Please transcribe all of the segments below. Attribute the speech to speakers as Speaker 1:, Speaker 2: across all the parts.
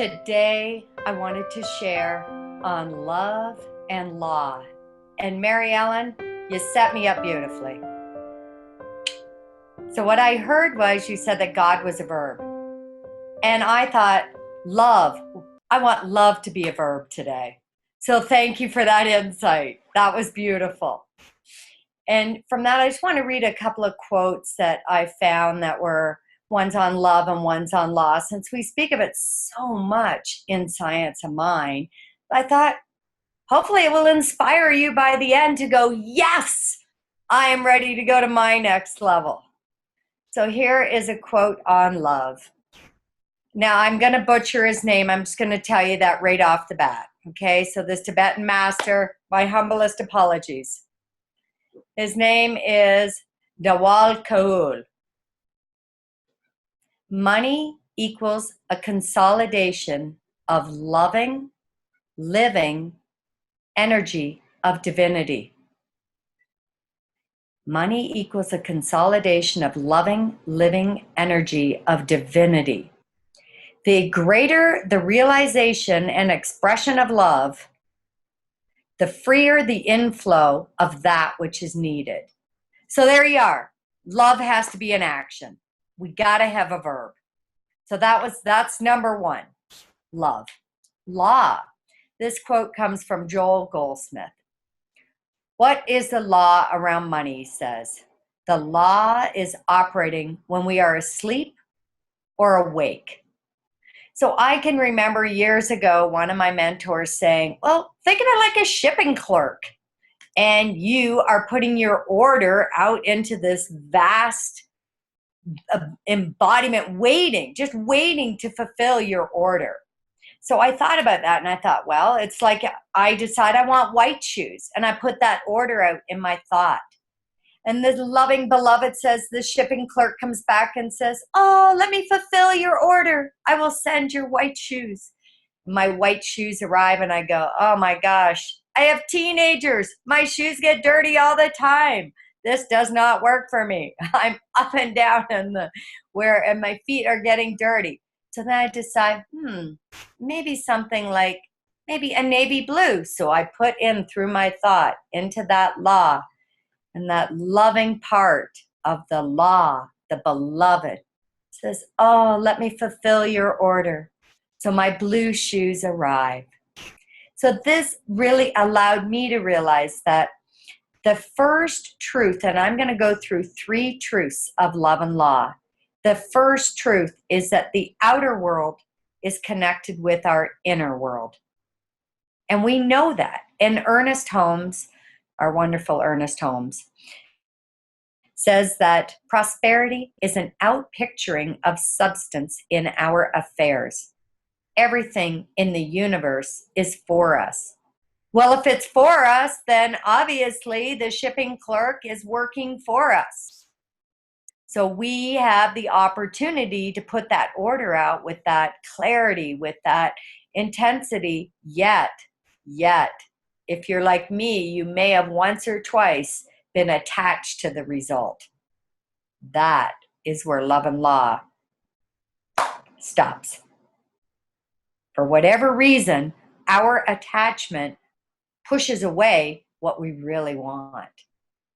Speaker 1: Today, I wanted to share on love and law. And Mary Ellen, you set me up beautifully. So what I heard was you said that God was a verb. And I thought, love, I want love to be a verb today. So thank you for that insight. That was beautiful. And from that, I just want to read a couple of quotes that I found that were one's on love and one's on law. Since we speak of it so much in Science of Mind, I thought hopefully it will inspire you by the end to go, yes, I am ready to go to my next level. So here is a quote on love. Now I'm going to butcher his name. I'm just going to tell you that right off the bat. Okay, so this Tibetan master, my humblest apologies. His name is Dawal Kaul. Money equals a consolidation of loving, living energy of divinity. Money equals a consolidation of loving, living energy of divinity. The greater the realization and expression of love, the freer the inflow of that which is needed. So there you are. Love has to be an action. We got to have a verb. So that's number one, love. Law. This quote comes from Joel Goldsmith. What is the law around money, he says? The law is operating when we are asleep or awake. So I can remember years ago, one of my mentors saying, well, think of it like a shipping clerk. And you are putting your order out into this vast embodiment, just waiting to fulfill your order. So I thought about that and I thought, well, it's like I decide I want white shoes and I put that order out in my thought. And the loving beloved says, the shipping clerk comes back and says, oh, let me fulfill your order. I will send your white shoes. My white shoes arrive and I go, oh my gosh, I have teenagers. My shoes get dirty all the time. This does not work for me. I'm up and down and my feet are getting dirty. So then I decide, maybe something like maybe a navy blue. So I put in through my thought into that law, and that loving part of the law, the beloved, says, oh, let me fulfill your order. So my blue shoes arrive. So this really allowed me to realize that the first truth, and I'm going to go through 3 truths of love and law. The first truth is that the outer world is connected with our inner world. And we know that. And Ernest Holmes, our wonderful Ernest Holmes, says that prosperity is an outpicturing of substance in our affairs. Everything in the universe is for us. Well, if it's for us, then obviously the shipping clerk is working for us. So we have the opportunity to put that order out with that clarity, with that intensity. Yet, if you're like me, you may have once or twice been attached to the result. That is where love and law stops. For whatever reason, our attachment pushes away what we really want.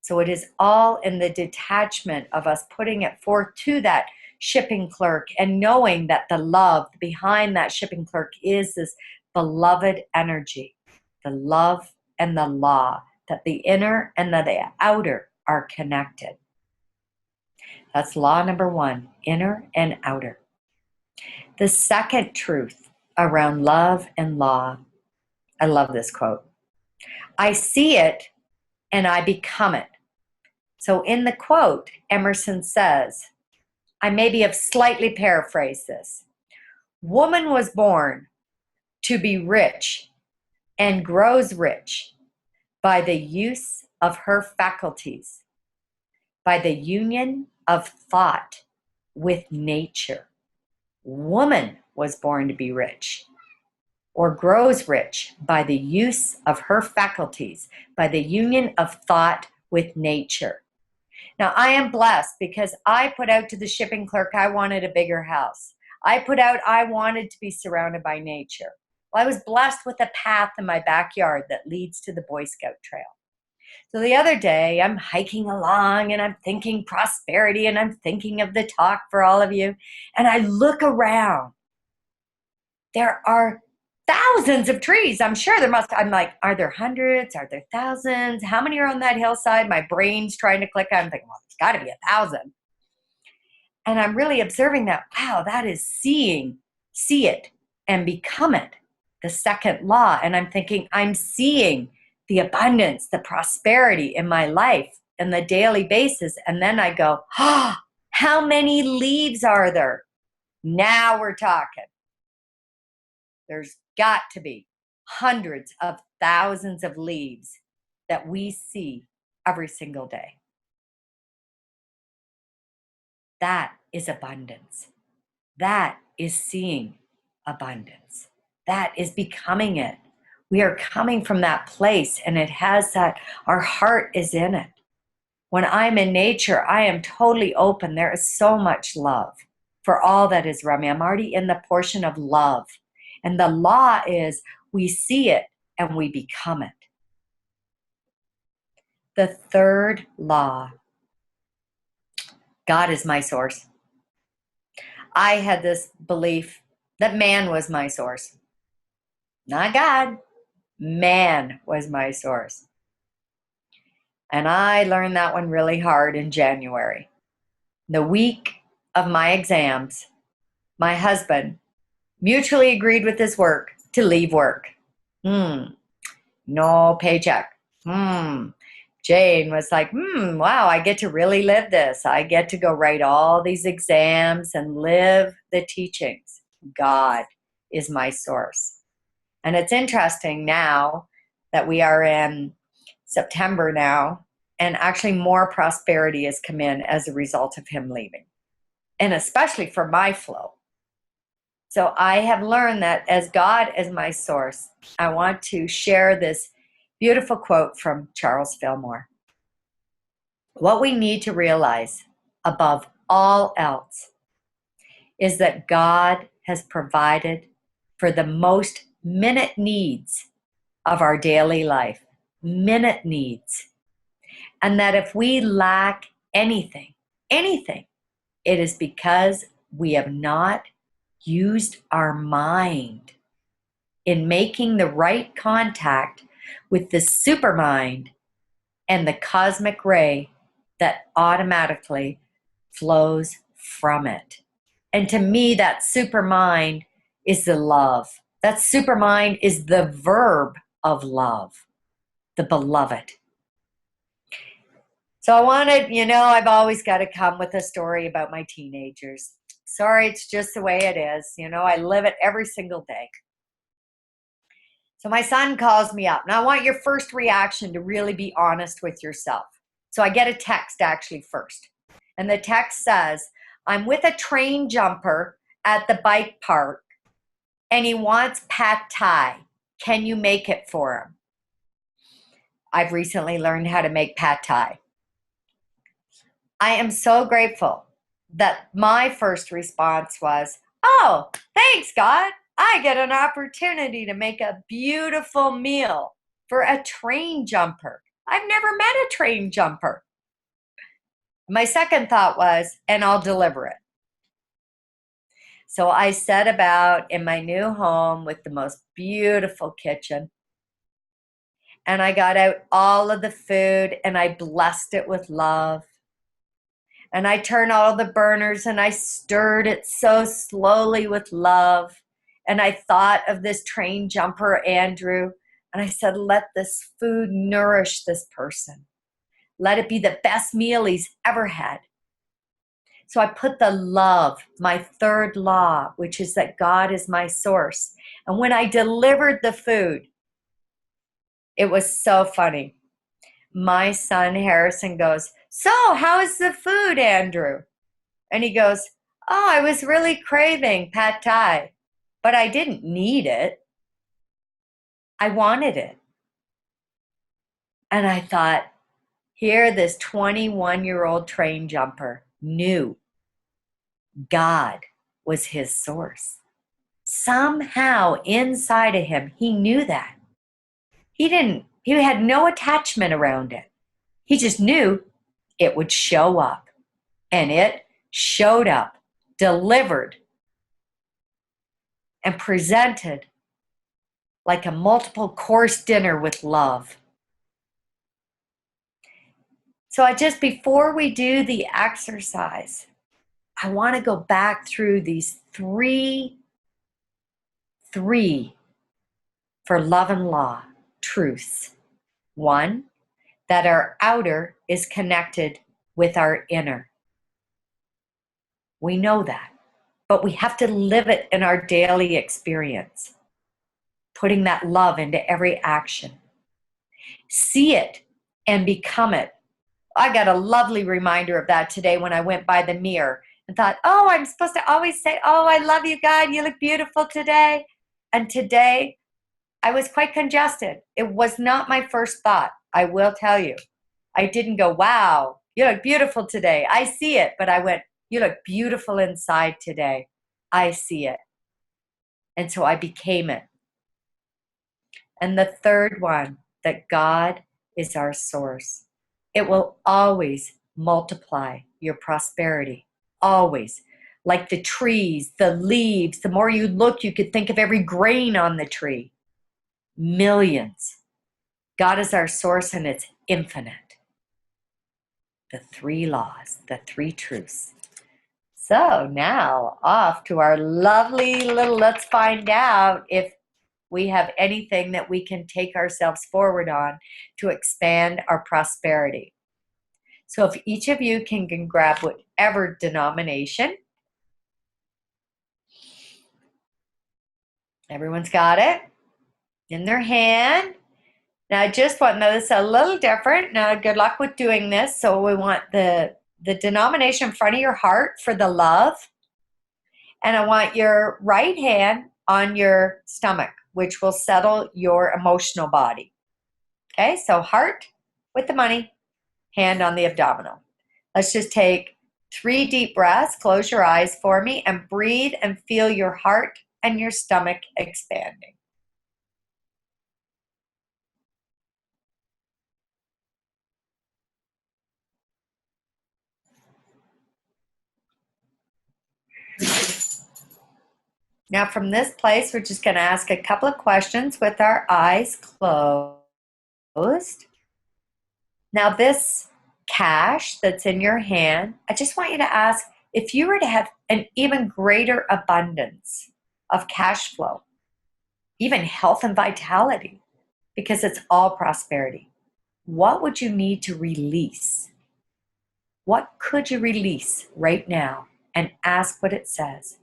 Speaker 1: So it is all in the detachment of us putting it forth to that shipping clerk and knowing that the love behind that shipping clerk is this beloved energy, the love and the law, that the inner and the outer are connected. That's law number 1, inner and outer. The second truth around love and law, I love this quote. I see it and I become it. So in the quote, Emerson says, I maybe have slightly paraphrased this. Woman was born to be rich and grows rich by the use of her faculties, by the union of thought with nature. Woman was born to be rich or grows rich by the use of her faculties, by the union of thought with nature. Now, I am blessed because I put out to the shipping clerk I wanted a bigger house. I put out, I wanted to be surrounded by nature. Well, I was blessed with a path in my backyard that leads to the Boy Scout trail. So the other day, I'm hiking along and I'm thinking prosperity and I'm thinking of the talk for all of you. And I look around. There are thousands of trees. I'm sure there must. I'm like, are there hundreds? Are there thousands? How many are on that hillside? My brain's trying to click. I'm thinking, well, there's got to be 1,000. And I'm really observing that, wow, that is seeing, see it and become it, the second law. And I'm thinking, I'm seeing the abundance, the prosperity in my life on the daily basis. And then I go, oh, how many leaves are there? Now we're talking. There's got to be hundreds of thousands of leaves that we see every single day. That is abundance. That is seeing abundance. That is becoming it. We are coming from that place, and it has that, our heart is in it. When I'm in nature, I am totally open. There is so much love for all that is around me. I'm already in the portion of love. And the law is we see it and we become it. The third law, God is my source. I had this belief that man was my source. Not God. Man was my source. And I learned that one really hard in January. The week of my exams, my husband mutually agreed with his work to leave work. No paycheck. Jayne was like, wow, I get to really live this. I get to go write all these exams and live the teachings. God is my source. And it's interesting now that we are in September now, and actually more prosperity has come in as a result of him leaving, and especially for my flow. So I have learned that as God is my source, I want to share this beautiful quote from Charles Fillmore. What we need to realize above all else is that God has provided for the most minute needs of our daily life, minute needs. And that if we lack anything, it is because we have not used our mind in making the right contact with the supermind and the cosmic ray that automatically flows from it. And to me, that supermind is the love. That supermind is the verb of love, the beloved. So I wanted, I've always got to come with a story about my teenagers. Sorry, it's just the way it is. I live it every single day. So my son calls me up. Now I want your first reaction to really be honest with yourself. So I get a text actually first. And the text says, I'm with a train jumper at the bike park and he wants pad thai. Can you make it for him? I've recently learned how to make pad thai. I am so grateful that my first response was, oh, thanks, God. I get an opportunity to make a beautiful meal for a train jumper. I've never met a train jumper. My second thought was, and I'll deliver it. So I set about in my new home with the most beautiful kitchen. And I got out all of the food and I blessed it with love. And I turned all the burners and I stirred it so slowly with love. And I thought of this train jumper, Andrew, and I said, let this food nourish this person. Let it be the best meal he's ever had. So I put the love, my third law, which is that God is my source. And when I delivered the food, it was so funny. My son Harrison goes, so how is the food, Andrew? And he goes, oh, I was really craving pad thai, but I didn't need it. I wanted it. And I thought, here this 21-year-old train jumper knew God was his source. Somehow inside of him, he knew that. He had no attachment around it. He just knew it would show up. And it showed up, delivered, and presented like a multiple course dinner with love. So before we do the exercise, I want to go back through these three for love and law truths. One, that our outer is connected with our inner. We know that, but we have to live it in our daily experience, putting that love into every action. See it and become it. I got a lovely reminder of that today when I went by the mirror and thought, oh, I'm supposed to always say, oh, I love you, God. You look beautiful today. And today I was quite congested. It was not my first thought, I will tell you. I didn't go, wow, you look beautiful today. I see it. But I went, you look beautiful inside today. I see it. And so I became it. And the third one, that God is our source. It will always multiply your prosperity. Always. Like the trees, the leaves, the more you look, you could think of every grain on the tree. Millions. God is our source and it's infinite. The three laws, the three truths. So now off to our lovely little let's find out if we have anything that we can take ourselves forward on to expand our prosperity. So if each of you can grab whatever denomination. Everyone's got it in their hand. Now I just want to know this a little different. Now good luck with doing this. So we want the denomination in front of your heart for the love. And I want your right hand on your stomach, which will settle your emotional body. Okay, so heart with the money, hand on the abdominal. Let's just take 3 deep breaths. Close your eyes for me and breathe and feel your heart and your stomach expanding. Now from this place, we're just going to ask a couple of questions with our eyes closed. Now this cash that's in your hand, I just want you to ask if you were to have an even greater abundance of cash flow, even health and vitality, because it's all prosperity, what would you need to release? What could you release right now? And ask what it says.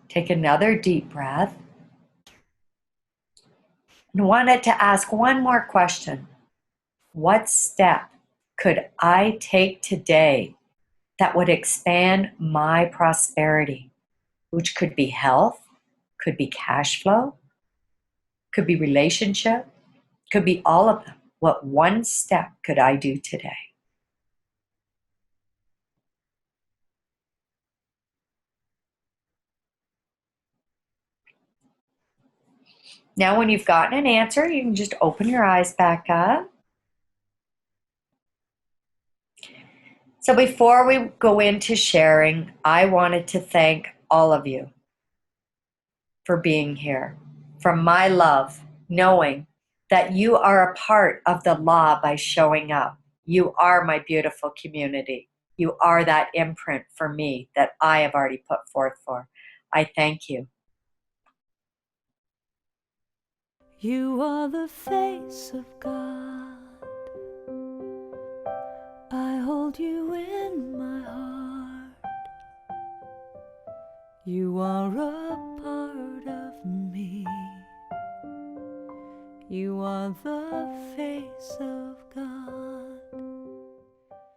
Speaker 1: Take another deep breath. And wanted to ask one more question. What step could I take today that would expand my prosperity, which could be health, could be cash flow, could be relationship, could be all of them. What one step could I do today? Now, when you've gotten an answer, you can just open your eyes back up. So before we go into sharing, I wanted to thank all of you for being here, from my love, knowing that you are a part of the law by showing up. You are my beautiful community. You are that imprint for me that I have already put forth for. I thank you.
Speaker 2: You are the face of God. I hold you in my heart. You are a part of me. You are the face of God.